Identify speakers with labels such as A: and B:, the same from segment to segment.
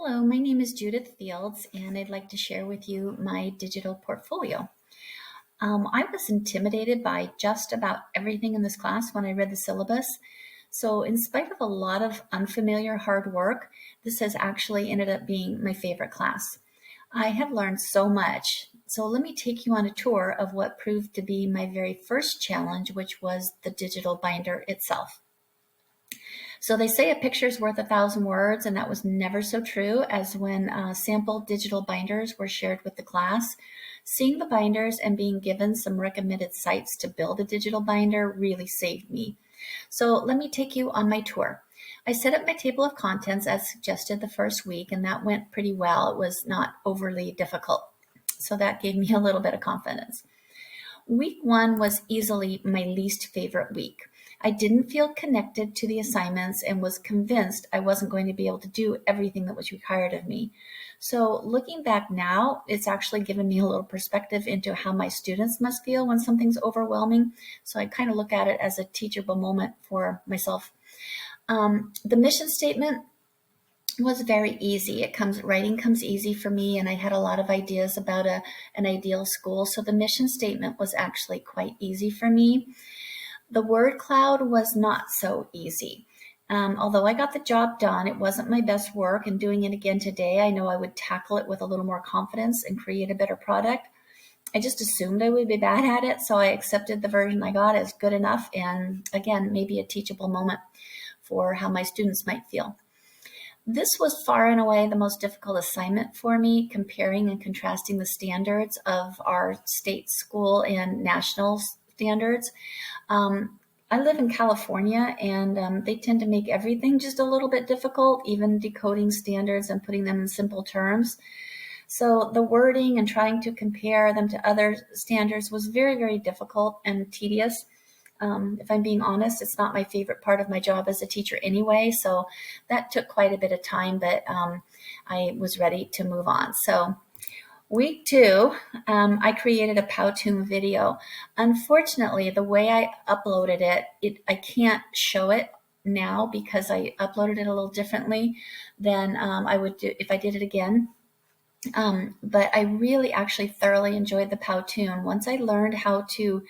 A: Hello, my name is Judith Fields, and I'd like to share with you my digital portfolio. I was intimidated by just about everything in this class when I read the syllabus. So, in spite of a lot of unfamiliar hard work, this has actually ended up being my favorite class. I have learned so much. So, let me take you on a tour of what proved to be my very first challenge, which was the digital binder itself. So they say a picture's worth 1,000 words, and that was never so true as when sample digital binders were shared with the class. Seeing the binders and being given some recommended sites to build a digital binder really saved me. So let me take you on my tour. I set up my table of contents as suggested the first week, and that went pretty well. It was not overly difficult. So that gave me a little bit of confidence. Week one was easily my least favorite week. I didn't feel connected to the assignments and was convinced I wasn't going to be able to do everything that was required of me. So looking back now, it's actually given me a little perspective into how my students must feel when something's overwhelming. So I kind of look at it as a teachable moment for myself. The mission statement was very easy. Writing comes easy for me, and I had a lot of ideas about an ideal school. So the mission statement was actually quite easy for me. The word cloud was not so easy. Although I got the job done, it wasn't my best work, and doing it again today, I know I would tackle it with a little more confidence and create a better product. I just assumed I would be bad at it, so I accepted the version I got as good enough, and again, maybe a teachable moment for how my students might feel. This was far and away the most difficult assignment for me, comparing and contrasting the standards of our state school and national standards. I live in California, and they tend to make everything just a little bit difficult, even decoding standards and putting them in simple terms. So the wording and trying to compare them to other standards was very, very difficult and tedious. If I'm being honest, it's not my favorite part of my job as a teacher anyway, so that took quite a bit of time, but I was ready to move on. So week two, I created a Powtoon video. Unfortunately, the way I uploaded it, I can't show it now because I uploaded it a little differently than I would do if I did it again. But I really actually thoroughly enjoyed the Powtoon. Once I learned how to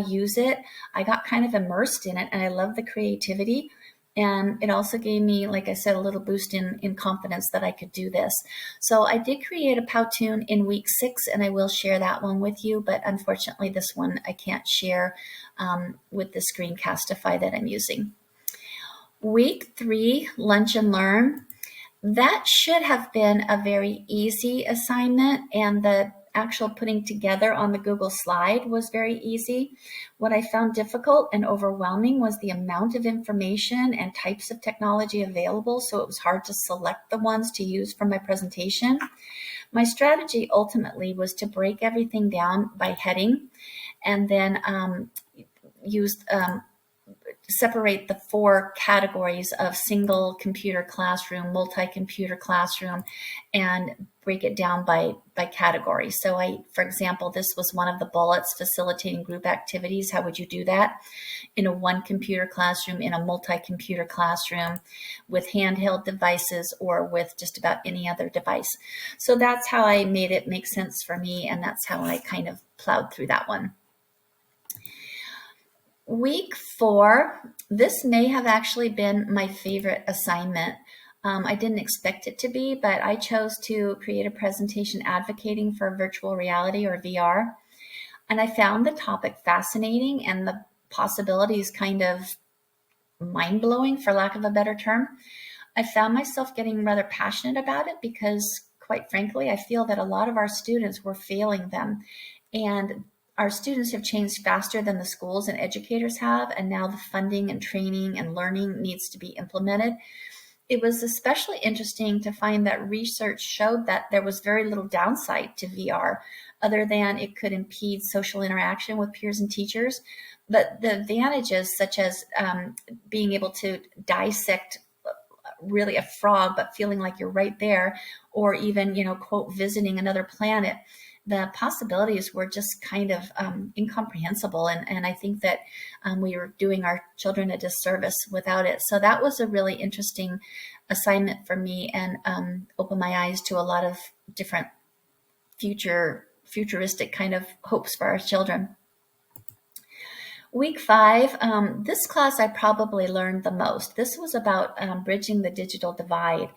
A: use it, I got kind of immersed in it, and I love the creativity. And it also gave me, like I said, a little boost in confidence that I could do this. So I did create a Powtoon in week 6, and I will share that one with you. But unfortunately, this one I can't share with the Screencastify that I'm using. Week 3, Lunch and Learn. That should have been a very easy assignment, and the actual putting together on the Google slide was very easy. What I found difficult and overwhelming was the amount of information and types of technology available, so it was hard to select the ones to use for my presentation. My strategy ultimately was to break everything down by heading, and then separate the 4 categories of single computer classroom, multi-computer classroom, and break it down by category. So for example, this was one of the bullets, facilitating group activities. How would you do that in a 1-computer classroom, in a multi-computer classroom, with handheld devices, or with just about any other device? So that's how I made it make sense for me, and that's how I kind of plowed through that one. Week 4, this may have actually been my favorite assignment. I didn't expect it to be, but I chose to create a presentation advocating for virtual reality, or VR. And I found the topic fascinating and the possibilities kind of mind-blowing, for lack of a better term. I found myself getting rather passionate about it because, quite frankly, I feel that a lot of our students were failing them. And our students have changed faster than the schools and educators have, and now the funding and training and learning needs to be implemented. It was especially interesting to find that research showed that there was very little downside to VR, other than it could impede social interaction with peers and teachers. But the advantages, such as being able to dissect really a frog, but feeling like you're right there, or even, quote, visiting another planet, the possibilities were just kind of incomprehensible. And I think that we were doing our children a disservice without it. So that was a really interesting assignment for me and opened my eyes to a lot of different futuristic kind of hopes for our children. Week 5, this class I probably learned the most. This was about bridging the digital divide.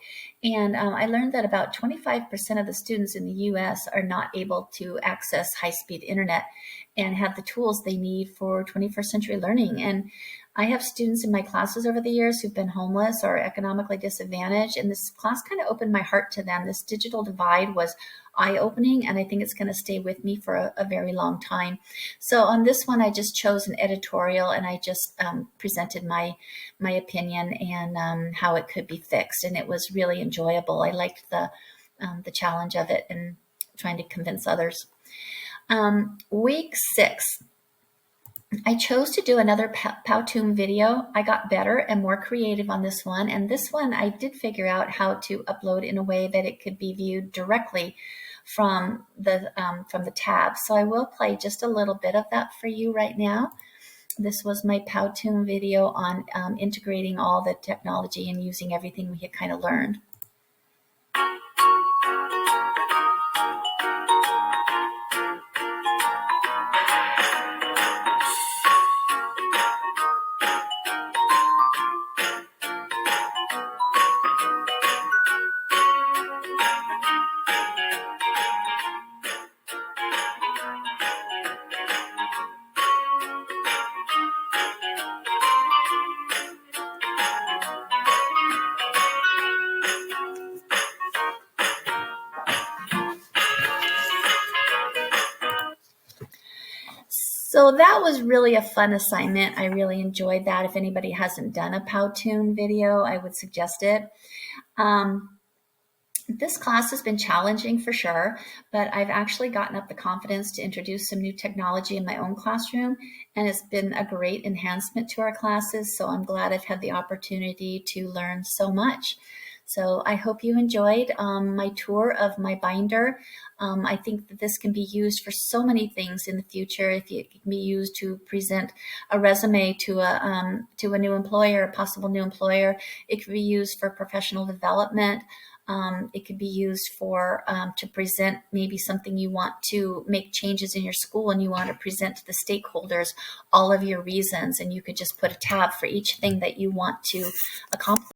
A: And I learned that about 25% of the students in the US are not able to access high-speed internet and have the tools they need for 21st century learning. And I have students in my classes over the years who've been homeless or economically disadvantaged, and this class kind of opened my heart to them. This digital divide was eye-opening, and I think it's going to stay with me for a very long time. So on this one, I just chose an editorial, and I just presented my opinion and how it could be fixed, and it was really enjoyable. I liked the challenge of it and trying to convince others. Week 6. I chose to do another Powtoon video. I got better and more creative on this one. And this one, I did figure out how to upload in a way that it could be viewed directly from the tab. So I will play just a little bit of that for you right now. This was my Powtoon video on integrating all the technology and using everything we had kind of learned. So that was really a fun assignment. I really enjoyed that. If anybody hasn't done a Powtoon video, I would suggest it. This class has been challenging for sure, but I've actually gotten up the confidence to introduce some new technology in my own classroom, and it's been a great enhancement to our classes. So I'm glad I've had the opportunity to learn so much. So I hope you enjoyed my tour of my binder. I think that this can be used for so many things in the future. It can be used to present a resume to a new employer, a possible new employer. It can be used for professional development. It could be used for to present maybe something you want to make changes in your school and you want to present to the stakeholders all of your reasons, and you could just put a tab for each thing that you want to accomplish.